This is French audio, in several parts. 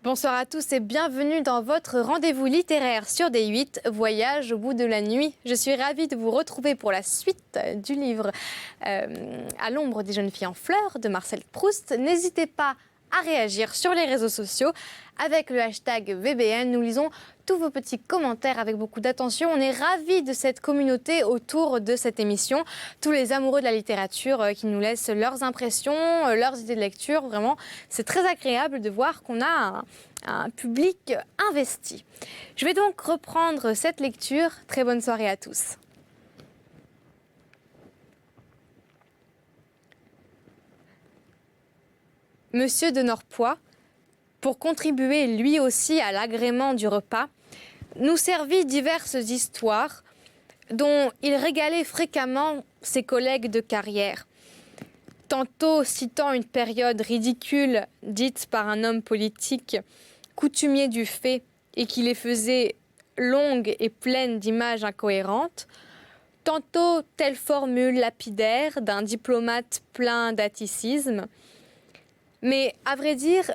Bonsoir à tous et bienvenue dans votre rendez-vous littéraire sur D8, Voyage au bout de la nuit. Je suis ravie de vous retrouver pour la suite du livre À l'ombre des jeunes filles en fleurs de Marcel Proust. N'hésitez pas à réagir sur les réseaux sociaux avec le hashtag VBN. Nous lisons tous vos petits commentaires avec beaucoup d'attention. On est ravis de cette communauté autour de cette émission. Tous les amoureux de la littérature qui nous laissent leurs impressions, leurs idées de lecture. Vraiment, c'est très agréable de voir qu'on a un public investi. Je vais donc reprendre cette lecture. Très bonne soirée à tous. Monsieur de Norpois, pour contribuer lui aussi à l'agrément du repas, nous servit diverses histoires dont il régalait fréquemment ses collègues de carrière, tantôt citant une période ridicule dite par un homme politique, coutumier du fait, et qui les faisait longues et pleines d'images incohérentes, tantôt telle formule lapidaire d'un diplomate plein d'atticisme. Mais à vrai dire,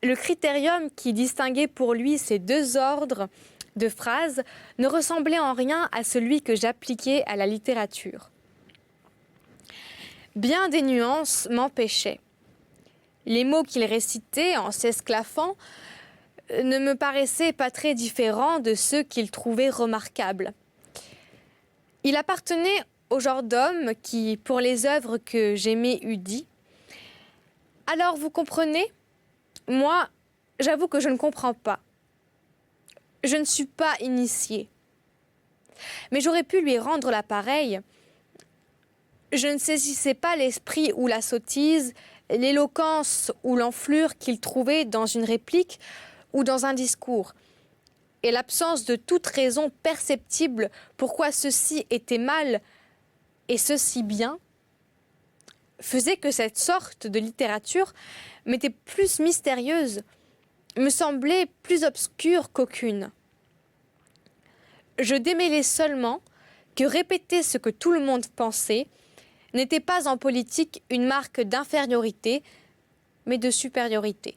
le critérium qui distinguait pour lui ces deux ordres de phrases ne ressemblait en rien à celui que j'appliquais à la littérature. Bien des nuances m'empêchaient. Les mots qu'il récitait en s'esclaffant ne me paraissaient pas très différents de ceux qu'il trouvait remarquables. Il appartenait au genre d'homme qui, pour les œuvres que j'aimais, eût dit « Alors vous comprenez ? Moi, j'avoue que je ne comprends pas. Je ne suis pas initiée. Mais j'aurais pu lui rendre l'appareil. Je ne saisissais pas l'esprit ou la sottise, l'éloquence ou l'enflure qu'il trouvait dans une réplique ou dans un discours. Et l'absence de toute raison perceptible pourquoi ceci était mal et ceci bien faisait que cette sorte de littérature m'était plus mystérieuse, me semblait plus obscure qu'aucune. Je démêlais seulement que répéter ce que tout le monde pensait n'était pas en politique une marque d'infériorité, mais de supériorité.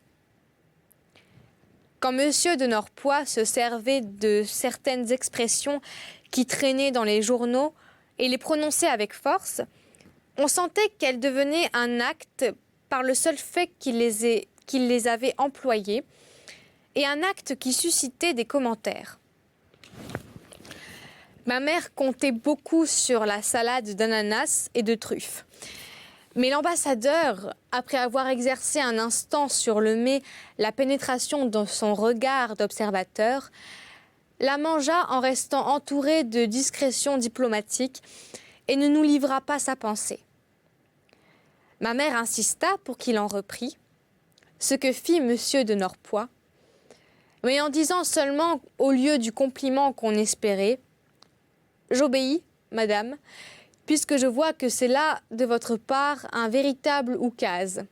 Quand M. de Norpois se servait de certaines expressions qui traînaient dans les journaux et les prononçait avec force, on sentait qu'elles devenaient un acte par le seul fait qu'il les avait employées, et un acte qui suscitait des commentaires. Ma mère comptait beaucoup sur la salade d'ananas et de truffes. Mais l'ambassadeur, après avoir exercé un instant sur le mets la pénétration de son regard d'observateur, la mangea en restant entouré de discrétion diplomatique et ne nous livra pas sa pensée. Ma mère insista pour qu'il en reprît, ce que fit M. de Norpois, mais en disant seulement, au lieu du compliment qu'on espérait, « J'obéis, madame, puisque je vois que c'est là, de votre part, un véritable oukase. »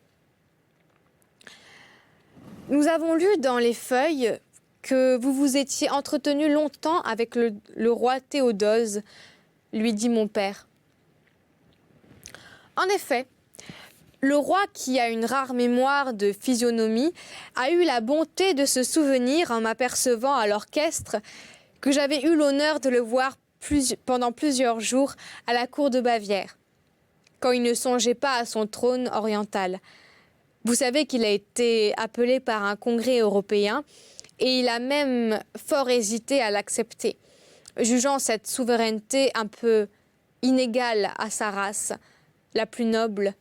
Nous avons lu dans les feuilles que vous vous étiez entretenu longtemps avec le roi Théodose, lui dit mon père. En effet, le roi, qui a une rare mémoire de physionomie, a eu la bonté de se souvenir, en m'apercevant à l'orchestre, que j'avais eu l'honneur de le voir pendant plusieurs jours à la cour de Bavière, quand il ne songeait pas à son trône oriental. Vous savez qu'il a été appelé par un congrès européen et il a même fort hésité à l'accepter, jugeant cette souveraineté un peu inégale à sa race, la plus noble,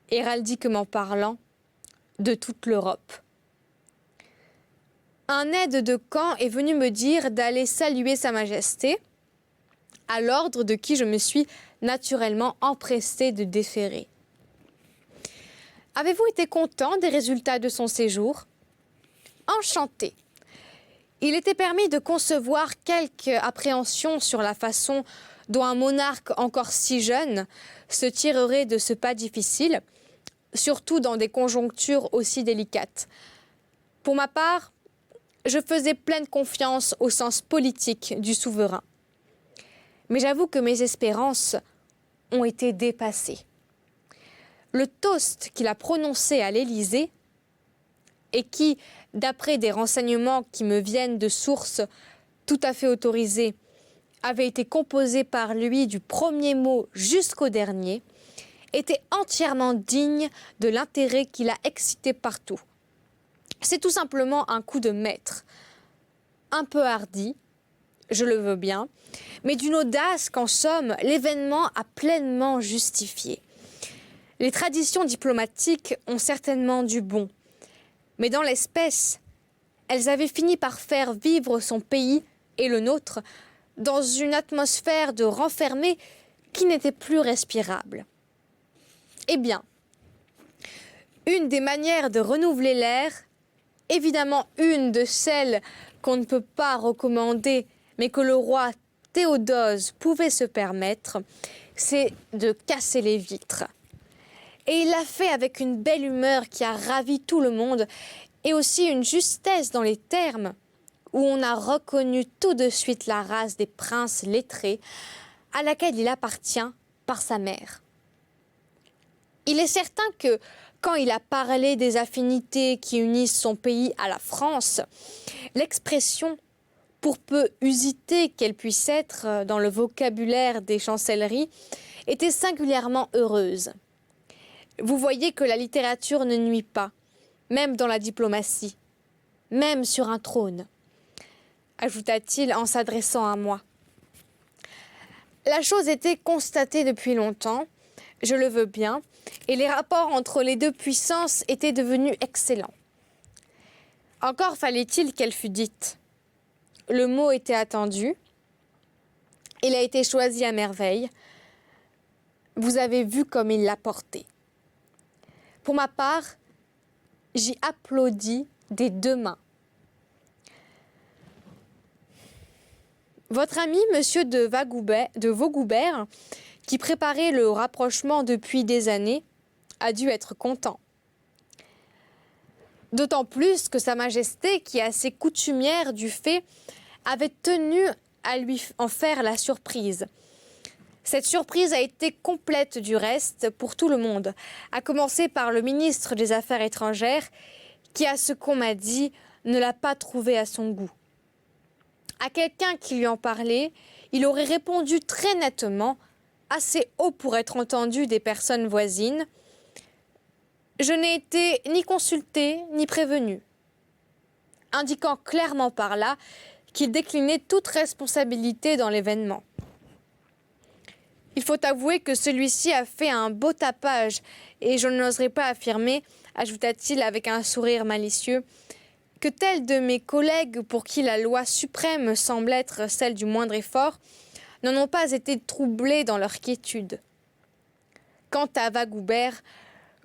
héraldiquement parlant, de toute l'Europe. Un aide de camp est venu me dire d'aller saluer Sa Majesté, à l'ordre de qui je me suis naturellement empressée de déférer. Avez-vous été content des résultats de son séjour ? Enchanté. Il était permis de concevoir quelque appréhension sur la façon dont un monarque encore si jeune se tirerait de ce pas difficile, surtout dans des conjonctures aussi délicates. Pour ma part, je faisais pleine confiance au sens politique du souverain. Mais j'avoue que mes espérances ont été dépassées. Le toast qu'il a prononcé à l'Élysée et qui, d'après des renseignements qui me viennent de sources tout à fait autorisées, avait été composé par lui du premier mot jusqu'au dernier, était entièrement digne de l'intérêt qu'il a excité partout. C'est tout simplement un coup de maître, un peu hardi, je le veux bien, mais d'une audace qu'en somme, l'événement a pleinement justifié. Les traditions diplomatiques ont certainement du bon, mais dans l'espèce, elles avaient fini par faire vivre son pays et le nôtre dans une atmosphère de renfermé qui n'était plus respirable. Eh bien, une des manières de renouveler l'air, évidemment une de celles qu'on ne peut pas recommander, mais que le roi Théodose pouvait se permettre, c'est de casser les vitres. Et il l'a fait avec une belle humeur qui a ravi tout le monde, et aussi une justesse dans les termes, où on a reconnu tout de suite la race des princes lettrés, à laquelle il appartient par sa mère. Il est certain que, quand il a parlé des affinités qui unissent son pays à la France, l'expression, pour peu usitée qu'elle puisse être dans le vocabulaire des chancelleries, était singulièrement heureuse. Vous voyez que la littérature ne nuit pas, même dans la diplomatie, même sur un trône, ajouta-t-il en s'adressant à moi. La chose était constatée depuis longtemps, je le veux bien, et les rapports entre les deux puissances étaient devenus excellents. Encore fallait-il qu'elle fût dite. Le mot était attendu, il a été choisi à merveille. Vous avez vu comme il l'a porté. Pour ma part, j'y applaudis des deux mains. Votre ami, monsieur de Vaugoubert, qui préparait le rapprochement depuis des années, a dû être content. D'autant plus que Sa Majesté, qui est assez coutumière du fait, avait tenu à lui en faire la surprise. Cette surprise a été complète du reste pour tout le monde, à commencer par le ministre des Affaires étrangères, qui, à ce qu'on m'a dit, ne l'a pas trouvé à son goût. À quelqu'un qui lui en parlait, il aurait répondu très nettement, assez haut pour être entendu des personnes voisines: « Je n'ai été ni consulté ni prévenu », indiquant clairement par là qu'il déclinait toute responsabilité dans l'événement. Il faut avouer que celui-ci a fait un beau tapage, et je n'oserais pas affirmer, ajouta-t-il avec un sourire malicieux, que tels de mes collègues pour qui la loi suprême semble être celle du moindre effort, n'en ont pas été troublés dans leur quiétude. Quant à Vaugoubert,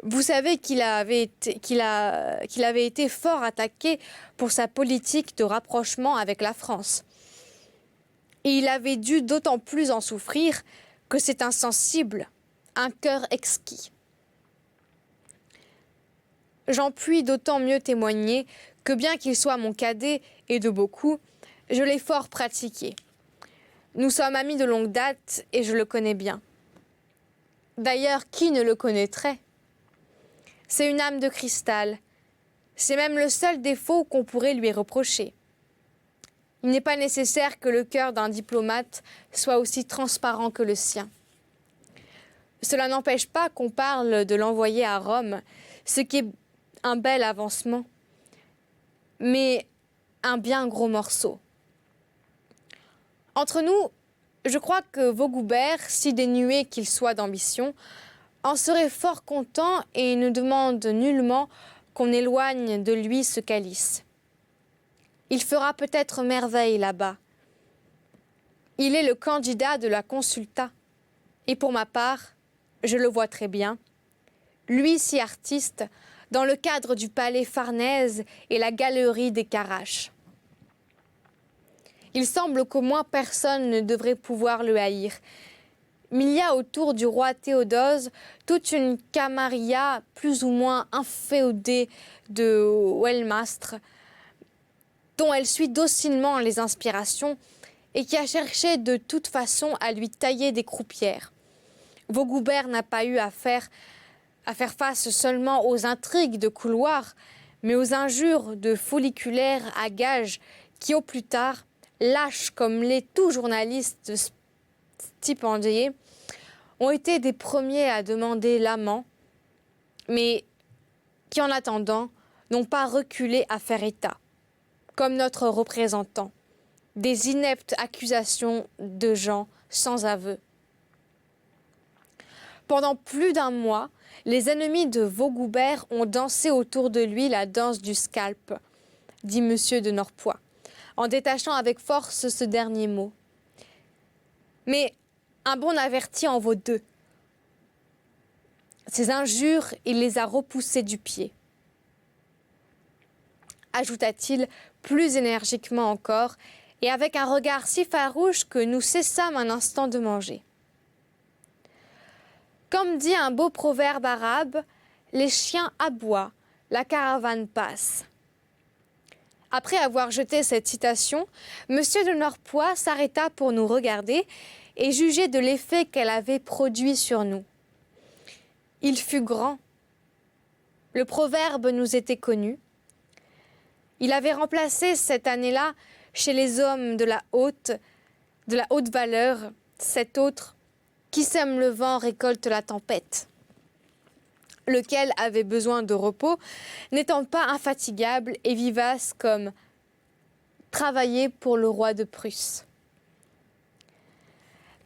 vous savez qu'il avait été fort attaqué pour sa politique de rapprochement avec la France. Et il avait dû d'autant plus en souffrir que c'est insensible, un cœur exquis. J'en puis d'autant mieux témoigner que bien qu'il soit mon cadet et de beaucoup, je l'ai fort pratiqué. Nous sommes amis de longue date et je le connais bien. D'ailleurs, qui ne le connaîtrait ? C'est une âme de cristal. C'est même le seul défaut qu'on pourrait lui reprocher. Il n'est pas nécessaire que le cœur d'un diplomate soit aussi transparent que le sien. Cela n'empêche pas qu'on parle de l'envoyer à Rome, ce qui est un bel avancement, mais un bien gros morceau. Entre nous, je crois que Vaugoubert, si dénué qu'il soit d'ambition, en serait fort content et ne demande nullement qu'on éloigne de lui ce calice. Il fera peut-être merveille là-bas. Il est le candidat de la consulta, et pour ma part, je le vois très bien, lui si artiste, dans le cadre du palais Farnèse et la galerie des Caraches. Il semble qu'au moins personne ne devrait pouvoir le haïr. Mais il y a autour du roi Théodose toute une camarilla plus ou moins inféodée de Wellmastre, dont elle suit docilement les inspirations et qui a cherché de toute façon à lui tailler des croupières. Vaugoubert n'a pas eu à faire face seulement aux intrigues de couloir, mais aux injures de folliculaires à gages qui, au plus tard, lâches comme les tout journalistes stipendiés, ont été des premiers à demander l'amant, mais qui, en attendant, n'ont pas reculé à faire état, comme notre représentant, des ineptes accusations de gens sans aveu. Pendant plus d'un mois, les ennemis de Vaugoubert ont dansé autour de lui la danse du scalp, dit Monsieur de Norpois, en détachant avec force ce dernier mot. Mais un bon averti en vaut deux. Ces injures, il les a repoussées du pied. Ajouta-t-il plus énergiquement encore, et avec un regard si farouche que nous cessâmes un instant de manger. Comme dit un beau proverbe arabe, les chiens aboient, la caravane passe. Après avoir jeté cette citation, Monsieur de Norpois s'arrêta pour nous regarder et juger de l'effet qu'elle avait produit sur nous. Il fut grand. Le proverbe nous était connu. Il avait remplacé cette année-là, chez les hommes de la haute valeur, cet autre qui sème le vent récolte la tempête, lequel avait besoin de repos, n'étant pas infatigable et vivace comme travailler pour le roi de Prusse.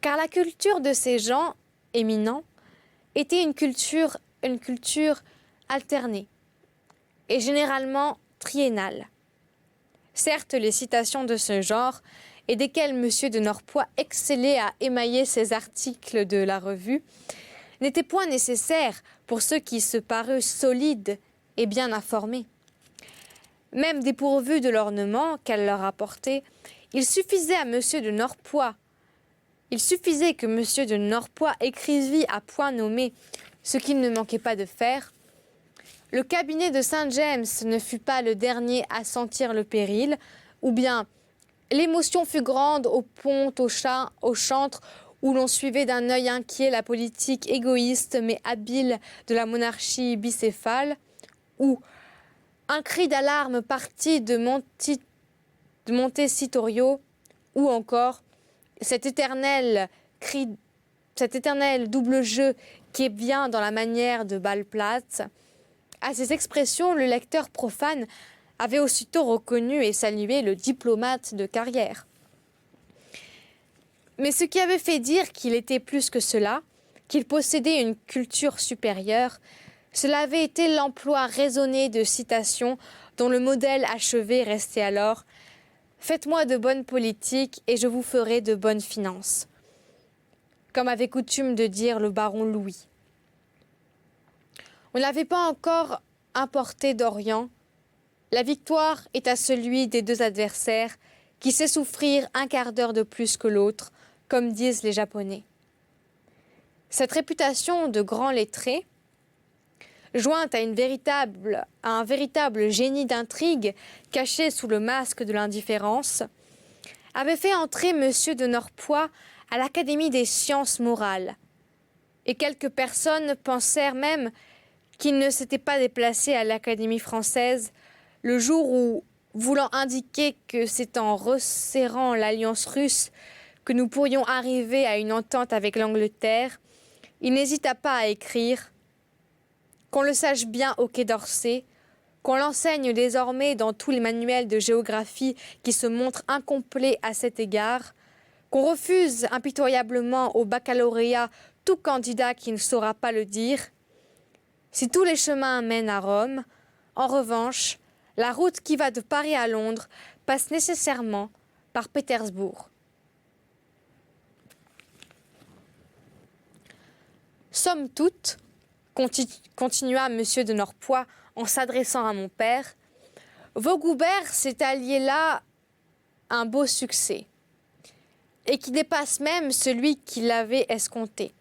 Car la culture de ces gens éminents était une culture alternée et généralement triennale. Certes, les citations de ce genre, et desquelles M. de Norpois excellait à émailler ses articles de la revue, n'étaient point nécessaires pour ceux qui se parurent solides et bien informés. Même dépourvus de l'ornement qu'elle leur apportait, il suffisait que M. de Norpois écrivît à point nommé ce qu'il ne manquait pas de faire. Le cabinet de Saint-James ne fut pas le dernier à sentir le péril, ou bien l'émotion fut grande au pont, au chantre, où l'on suivait d'un œil inquiet la politique égoïste mais habile de la monarchie bicéphale, ou un cri d'alarme parti de Montecitorio, ou encore cet éternel double jeu qui est bien dans la manière de Ballplatz. À ces expressions, le lecteur profane avait aussitôt reconnu et salué le diplomate de carrière. Mais ce qui avait fait dire qu'il était plus que cela, qu'il possédait une culture supérieure, cela avait été l'emploi raisonné de citations dont le modèle achevé restait alors « Faites-moi de bonnes politiques et je vous ferai de bonnes finances », comme avait coutume de dire le baron Louis. On n'avait pas encore importé d'Orient. La victoire est à celui des deux adversaires qui sait souffrir un quart d'heure de plus que l'autre, comme disent les Japonais. Cette réputation de grand lettré, jointe à un véritable génie d'intrigue caché sous le masque de l'indifférence, avait fait entrer M. de Norpois à l'Académie des sciences morales. Et quelques personnes pensèrent même qu'il ne s'était pas déplacé à l'Académie française le jour où, voulant indiquer que c'est en resserrant l'alliance russe que nous pourrions arriver à une entente avec l'Angleterre, il n'hésita pas à écrire « Qu'on le sache bien au Quai d'Orsay, qu'on l'enseigne désormais dans tous les manuels de géographie qui se montrent incomplets à cet égard, qu'on refuse impitoyablement au baccalauréat tout candidat qui ne saura pas le dire. Si tous les chemins mènent à Rome, en revanche, la route qui va de Paris à Londres passe nécessairement par Pétersbourg. » Somme toute, continua M. de Norpois en s'adressant à mon père, Vaugoubert s'est allié là un beau succès, et qui dépasse même celui qu'il avait escompté.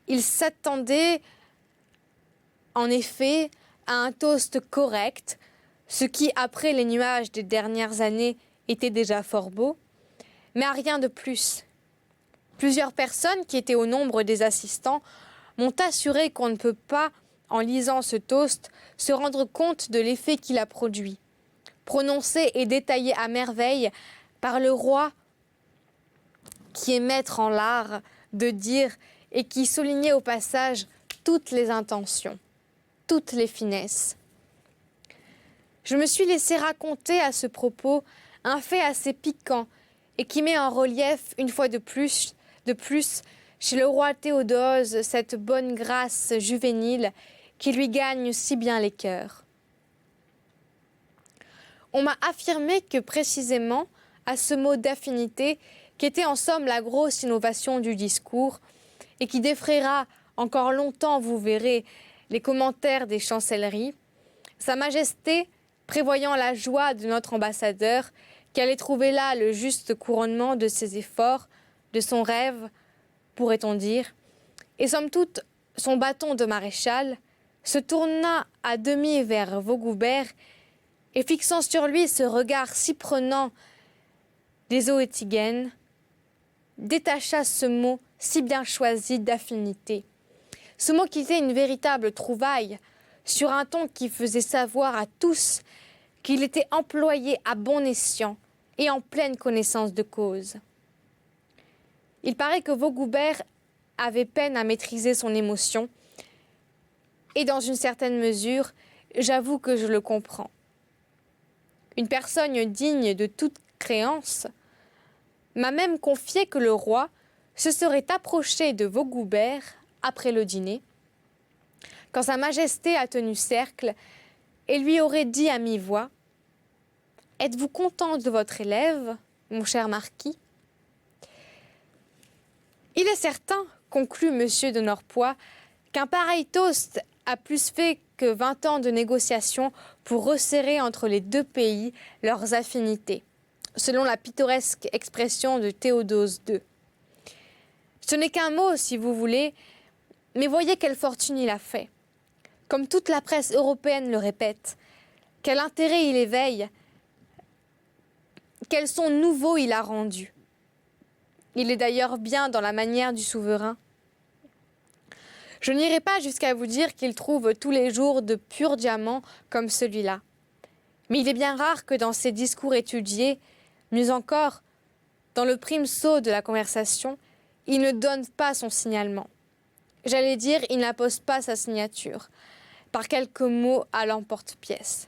Il s'attendait, en effet, à un toast correct, ce qui, après les nuages des dernières années, était déjà fort beau, mais à rien de plus. Plusieurs personnes qui étaient au nombre des assistants m'ont assuré qu'on ne peut pas en lisant ce toast, se rendre compte de l'effet qu'il a produit, prononcé et détaillé à merveille par le roi qui est maître en l'art de dire et qui soulignait au passage toutes les intentions, toutes les finesses. Je me suis laissé raconter à ce propos un fait assez piquant et qui met en relief une fois de plus chez le roi Théodose cette bonne grâce juvénile qui lui gagne si bien les cœurs. On m'a affirmé que précisément à ce mot d'affinité, qui était en somme la grosse innovation du discours et qui défraiera encore longtemps, vous verrez, les commentaires des chancelleries, Sa Majesté, prévoyant la joie de notre ambassadeur, qui allait trouver là le juste couronnement de ses efforts, de son rêve, pourrait-on dire, et somme toute son bâton de maréchal, se tourna à demi vers Vaugoubert et fixant sur lui ce regard si prenant des Oetigènes, détacha ce mot si bien choisi d'affinité. Ce mot qui était une véritable trouvaille, sur un ton qui faisait savoir à tous qu'il était employé à bon escient et en pleine connaissance de cause. Il paraît que Vaugoubert avait peine à maîtriser son émotion, et dans une certaine mesure, j'avoue que je le comprends. Une personne digne de toute créance m'a même confié que le roi se serait approché de Vaugoubert après le dîner, quand Sa Majesté a tenu cercle, et lui aurait dit à mi-voix : « Êtes-vous content de votre élève, mon cher marquis ?» Il est certain, conclut M. de Norpois, qu'un pareil toast a plus fait que 20 ans de négociations pour resserrer entre les deux pays leurs affinités, selon la pittoresque expression de Théodose II. Ce n'est qu'un mot, si vous voulez, mais voyez quelle fortune il a fait. Comme toute la presse européenne le répète, quel intérêt il éveille, quel son nouveau il a rendu. Il est d'ailleurs bien dans la manière du souverain. Je n'irai pas jusqu'à vous dire qu'il trouve tous les jours de purs diamants comme celui-là. Mais il est bien rare que dans ses discours étudiés, mieux encore, dans le prime saut de la conversation, il ne donne pas son signalement. J'allais dire, il n'impose pas sa signature, par quelques mots à l'emporte-pièce.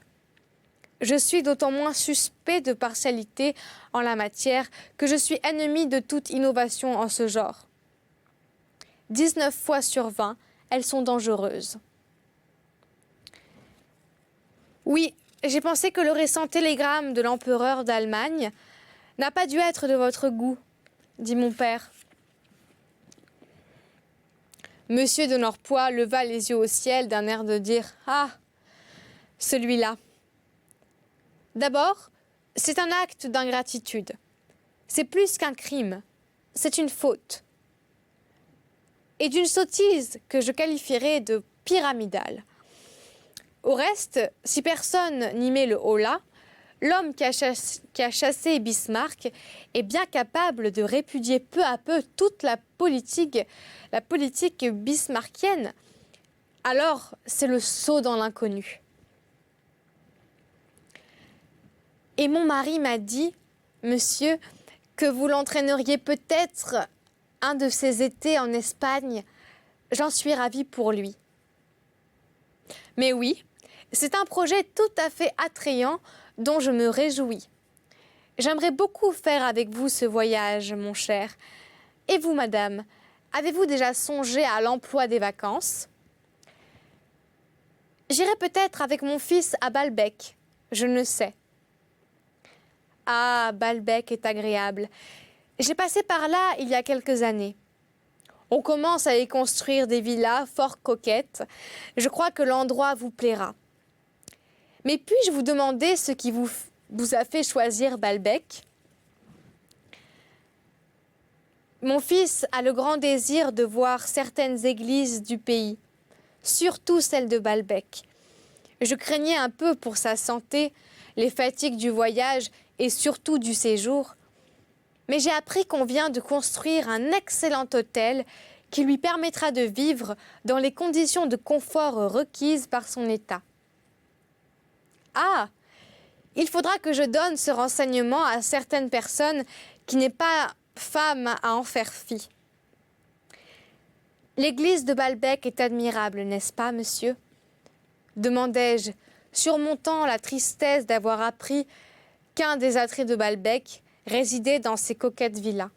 Je suis d'autant moins suspect de partialité en la matière que je suis ennemi de toute innovation en ce genre. 19 fois sur 20, elles sont dangereuses. Oui, j'ai pensé que le récent télégramme de l'empereur d'Allemagne n'a pas dû être de votre goût, dit mon père. Monsieur de Norpois leva les yeux au ciel d'un air de dire « Ah, celui-là !» D'abord, c'est un acte d'ingratitude. C'est plus qu'un crime, c'est une faute. Et d'une sottise que je qualifierais de pyramidale. Au reste, si personne n'y met le holà, l'homme qui a chassé Bismarck est bien capable de répudier peu à peu toute la politique bismarckienne. Alors, c'est le saut dans l'inconnu. Et mon mari m'a dit, monsieur, que vous l'entraîneriez peut-être un de ces étés en Espagne. J'en suis ravie pour lui. Mais oui, c'est un projet tout à fait attrayant dont je me réjouis. J'aimerais beaucoup faire avec vous ce voyage, mon cher. Et vous, madame, avez-vous déjà songé à l'emploi des vacances ? J'irai peut-être avec mon fils à Balbec, je ne sais. Ah, Balbec est agréable. J'ai passé par là il y a quelques années. On commence à y construire des villas fort coquettes. Je crois que l'endroit vous plaira. Mais puis-je vous demander ce qui vous a fait choisir Balbec ? Mon fils a le grand désir de voir certaines églises du pays, surtout celle de Balbec. Je craignais un peu pour sa santé, les fatigues du voyage et surtout du séjour. Mais j'ai appris qu'on vient de construire un excellent hôtel qui lui permettra de vivre dans les conditions de confort requises par son état. Ah, il faudra que je donne ce renseignement à certaines personnes qui n'est pas femme à en faire fi. L'église de Balbec est admirable, n'est-ce pas, monsieur ? Demandai-je, surmontant la tristesse d'avoir appris qu'un des attraits de Balbec résidait dans ces coquettes villas.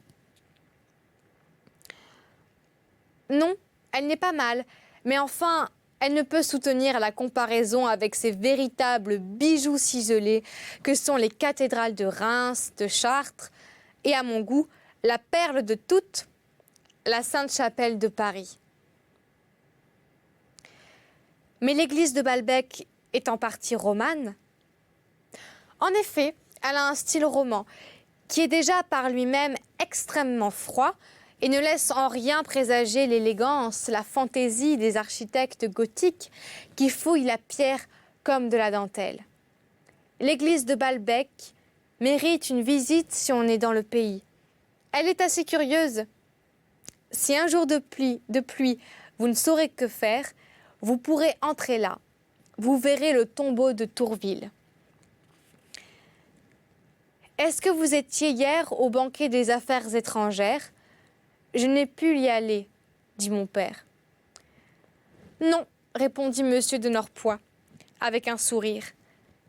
Non, elle n'est pas mal, mais enfin, elle ne peut soutenir la comparaison avec ces véritables bijoux ciselés que sont les cathédrales de Reims, de Chartres, et à mon goût, la perle de toutes, la Sainte-Chapelle de Paris. Mais l'église de Balbec est en partie romane. En effet, elle a un style roman qui est déjà par lui-même extrêmement froid et ne laisse en rien présager l'élégance, la fantaisie des architectes gothiques qui fouillent la pierre comme de la dentelle. L'église de Balbec mérite une visite si on est dans le pays. Elle est assez curieuse. Si un jour de pluie, vous ne saurez que faire, vous pourrez entrer là. Vous verrez le tombeau de Tourville. Est-ce que vous étiez hier au banquet des affaires étrangères ? Je n'ai pu y aller, dit mon père. Non, répondit monsieur de Norpois, avec un sourire.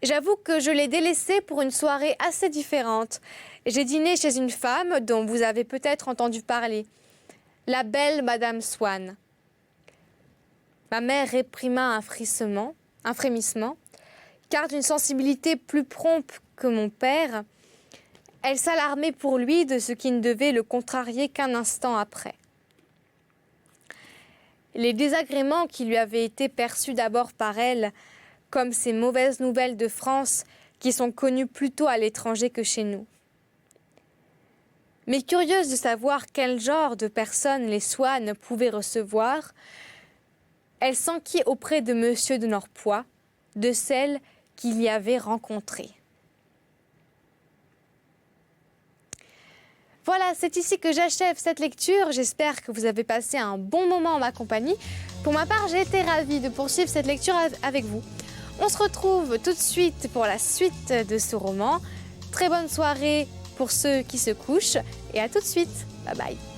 J'avoue que je l'ai délaissé pour une soirée assez différente. J'ai dîné chez une femme dont vous avez peut-être entendu parler, la belle Madame Swann. Ma mère réprima un frémissement, car d'une sensibilité plus prompte que mon père, elle s'alarmait pour lui de ce qui ne devait le contrarier qu'un instant après. Les désagréments qui lui avaient été perçus d'abord par elle, comme ces mauvaises nouvelles de France qui sont connues plutôt à l'étranger que chez nous. Mais curieuse de savoir quel genre de personnes les Swann pouvaient recevoir, elle s'enquit auprès de monsieur de Norpois, de celle qu'il y avait rencontrée. Voilà, c'est ici que j'achève cette lecture. J'espère que vous avez passé un bon moment en ma compagnie. Pour ma part, j'ai été ravie de poursuivre cette lecture avec vous. On se retrouve tout de suite pour la suite de ce roman. Très bonne soirée pour ceux qui se couchent et à tout de suite. Bye bye.